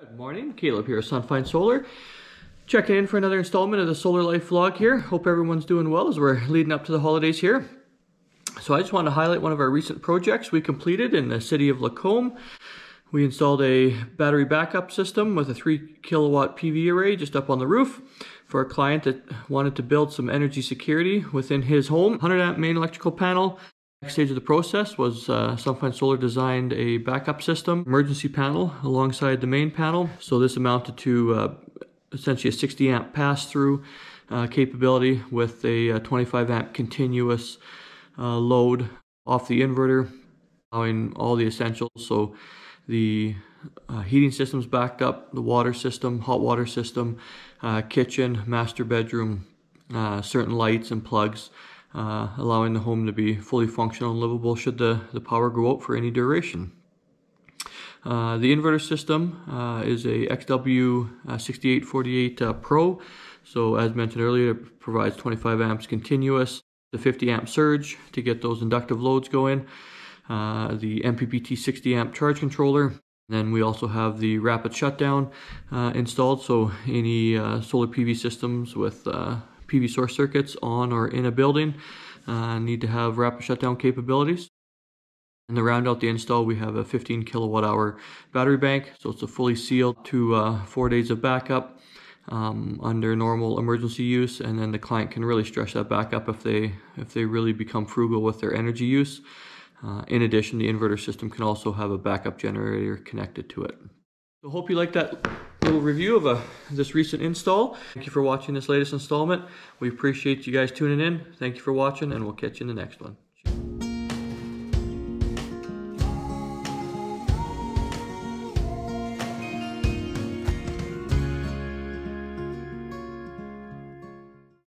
Good morning, Caleb here, Sunfine Solar. Checking in for another installment of the Solar Life vlog here. Hope everyone's doing well as we're leading up to the holidays here. So I just wanted to highlight one of our recent projects we completed in the City of Lacombe. We installed a battery backup system with a 3 kilowatt PV array just up on the roof for a client that wanted to build some energy security within his home. 100 amp main electrical panel. Next stage of the process was Sunfine Solar designed a backup system, emergency panel alongside the main panel. So this amounted to essentially a 60 amp pass-through capability with a 25 amp continuous load off the inverter, allowing all the essentials. So the heating system's backed up, the water system, hot water system, kitchen, master bedroom, certain lights and plugs, allowing the home to be fully functional and livable should the power go out for any duration. The inverter system is a XW6848 Pro. So as mentioned earlier, it provides 25 amps continuous, the 50 amp surge to get those inductive loads going, the MPPT 60 amp charge controller. Then we also have the rapid shutdown installed, so any solar PV systems with PV source circuits on or in a building need to have rapid shutdown capabilities. And to round out the install, we have a 15 kilowatt hour battery bank, so it's a fully sealed to 4 days of backup under normal emergency use, and then the client can really stretch that backup if they really become frugal with their energy use. In addition, the inverter system can also have a backup generator connected to it. So hope you liked that little review of this recent install. Thank you for watching this latest installment. We appreciate you guys tuning in. Thank you for watching, and we'll catch you in the next one.